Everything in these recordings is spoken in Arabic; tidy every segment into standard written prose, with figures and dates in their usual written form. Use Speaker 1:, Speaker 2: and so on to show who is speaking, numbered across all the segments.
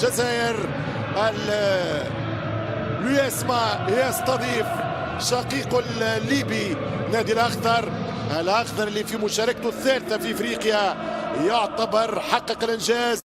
Speaker 1: الجزائر اليوسما يستضيف شقيق الليبي نادي الأخضر اللي في مشاركته الثالثة في افريقيا يعتبر حقق الانجاز.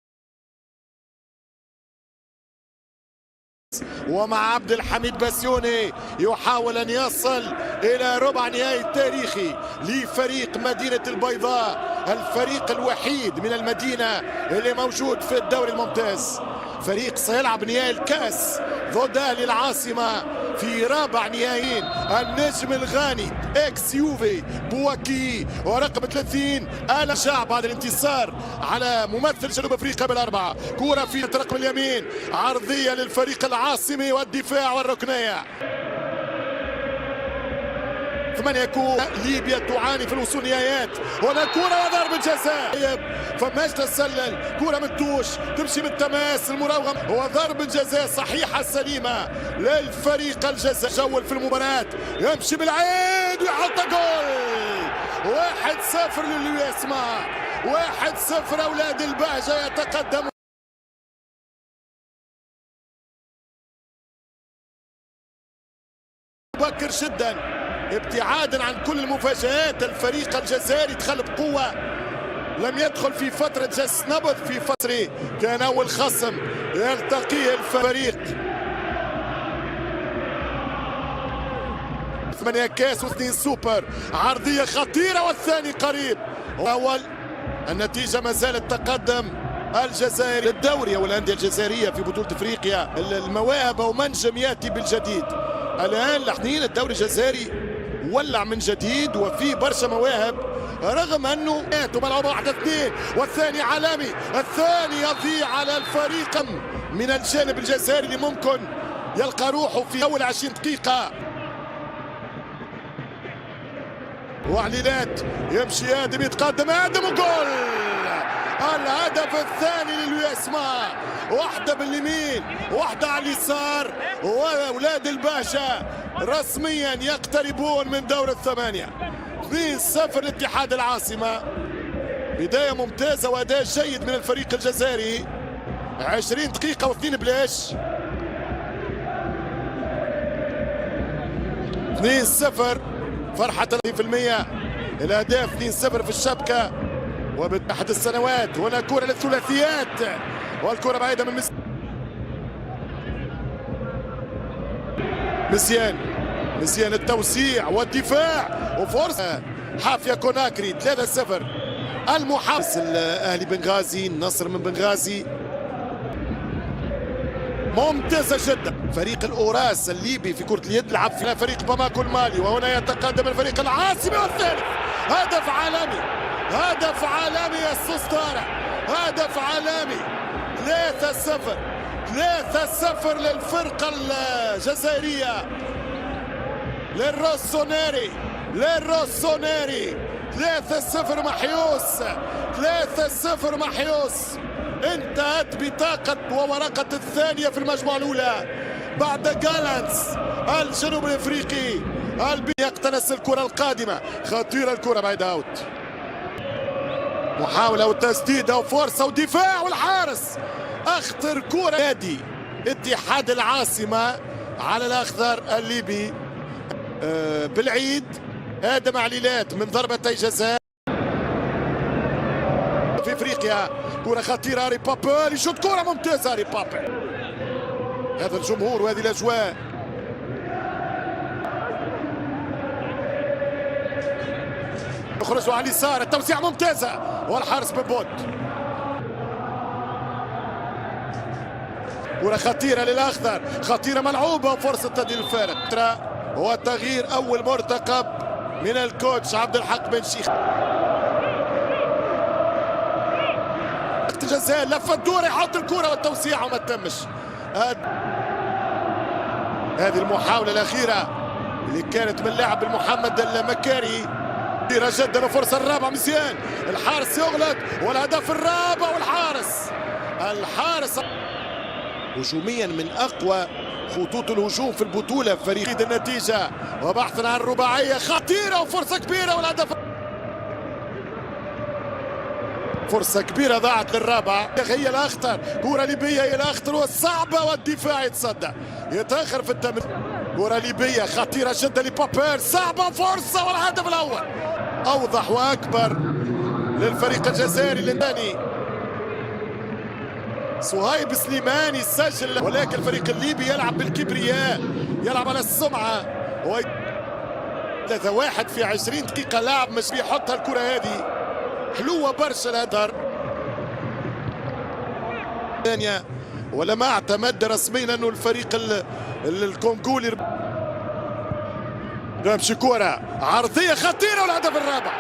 Speaker 1: ومع عبد الحميد بسيوني يحاول ان يصل الى ربع نهائي تاريخي لفريق مدينة البيضاء، الفريق الوحيد من المدينة اللي موجود في الدوري الممتاز. فريق سيلعب نهائي الكاس ضد اهلي العاصمة في رابع نهائيين. النجم الغاني اكس يوفي بوكي ورقم 30 آل شعب بعد الانتصار على ممثل جنوب افريقيا بالاربعه. كرة في الرقم اليمين عرضية للفريق العاصمي والدفاع والركنية. 8 يكون ليبيا تعاني في الوصول نهايات. هنا كرة وضربة جزاء فماش تسلل، كرة من توش تمشي بالتماس المراوغة وضربة جزاء صحيحة سليمة للفريق الجزائري. جول في المباراة يمشي بالعيد ويحط جول. 1-0 لليوسما، 1-0 أولاد البهجة يتقدم. مبكر جدا ابتعادا عن كل المفاجآت. الفريق الجزائري دخل بقوة، لم يدخل في فترة جس نبض. في فترة كان أول خصم يلتقيه الفريق. 8 كاس و2 سوبر، عرضية خطيرة والثاني قريب. أول النتيجة ما زالت تقدم الجزائر الدوري او الانديه الجزائريه في بطوله افريقيا. المواهب ومنجم ياتي بالجديد. الان لاحظين الدوري الجزائري ولع من جديد وفي برشا مواهب رغم انه ملعوبه 1-2 والثاني عالمي. الثاني يضيع على الفريق من الجانب الجزائري اللي ممكن يلقى روحه في اول 20 دقيقه. وعليلات يمشي ادم يتقدم ادم وجول. الهدف الثاني لليوسما، واحدة باليمين واحدة على اليسار. واولاد الباشا رسميا يقتربون من دور الثمانية. 2-0 لاتحاد العاصمة. بداية ممتازة وأداء جيد من الفريق الجزائري. 20 دقيقة و2 بلاش. 2-0 فرحة 30%. الأهداف 2-0 في الشبكة وبأحد السنوات. هنا كرة للثلاثيات والكرة بعيدة من مسيان التوسيع والدفاع وفرصة حافية كوناكري. 3-0 المحافظ الأهلي بنغازي. النصر من بنغازي ممتازة جدا. فريق الأوراس الليبي في كرة اليد لعب في فريق باماكو المالي. وهنا يتقدم الفريق العاصمي والثالث. هدف عالمي، هدف عالمي يا السستارة، هدف عالمي. 3-0 3-0 للفرقة الجزائرية للروسونيري 3-0 محيوس. 3-0 محيوس. انتهت بطاقة وورقة الثانية في المجموعة الأولى بعد جالانس الجنوب الافريقي. يقتنص الكرة القادمة، خطيرة الكرة بعيد اوت. محاولة وتسديدة وفرصة ودفاع والحارس. اخطر كرة نادي اتحاد العاصمة على الاخضر الليبي. بالعيد ادم عليلات من ضربتي جزاء في افريقيا. كرة خطيرة هاري بابل يشوط كرة ممتازة هاري بابل. هذا الجمهور وهذه الاجواء. يخرجوا على اليسار، التوسيع ممتازة والحارس ببوت. كرة خطيرة للأخضر، خطيرة ملعوبة وفرصة تسديد الفارق. وتغيير أول مرتقب من الكوتش عبد الحق بن شيخ. جزاء لف الدور يحط الكرة والتوسيع وما تمش. هذه المحاولة الأخيرة اللي كانت من لاعب المحمد المكاري كثيرة جدا. وفرصة الرابعة مسيان، الحارس يغلط والهدف الرابع والحارس هجوميا من أقوى خطوط الهجوم في البطولة فريق النتيجة وبحثا عن رباعية خطيرة وفرصة كبيرة والهدف. فرصة كبيرة ضاعت للرابع، هي الأخطر، كرة ليبية هي الأخطر والصعبة والدفاع يتصدى يتأخر في التمرير. كرة ليبية خطيرة جدا لبابير، صعبة فرصة والهدف الأول أوضح وأكبر للفريق الجزائري الثاني. صهيب سليماني سجل، ولكن الفريق الليبي يلعب بالكبرياء، يلعب على السمعة. 3-1 في 20 دقيقة لاعب مش بيحطها الكرة هذه حلوة برشا الهدر. ثانية ولا ما اعتمد رسميا انه الفريق الكونغولي تمشي كرة عرضية خطيرة والهدف الرابع.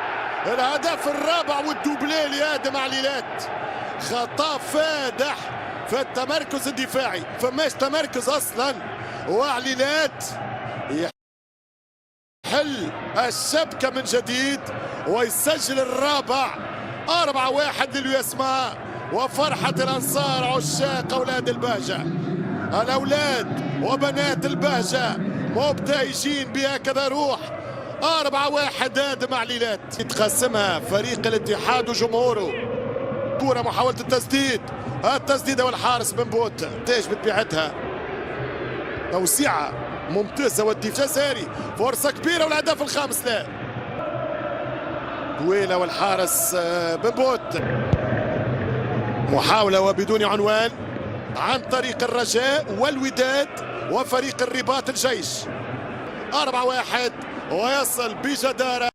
Speaker 1: الهدف الرابع والدوبلي لآدم عليلات. خطأ فادح في التمركز الدفاعي، فماش تمركز اصلا، وعليلات يحل الشبكة من جديد ويسجل الرابع. 4-1 لليوسما وفرحة الأنصار عشاق أولاد البهجة. الأولاد وبنات البهجة مبتهجين بهكذا روح. 4-1 آدم عليلات يتقسمها فريق الاتحاد وجمهوره. كرة محاولة التسديدة والحارس بن بوت تاج بطبيعتها توسيعة ممتازة والدفاع الجزائري فرصة كبيرة والهدف الخامس له. دويلة والحارس بن بوت، محاولة وبدون عنوان عن طريق الرجاء والوداد وفريق الرباط الجيش. 4-1 ويصل بجدارة.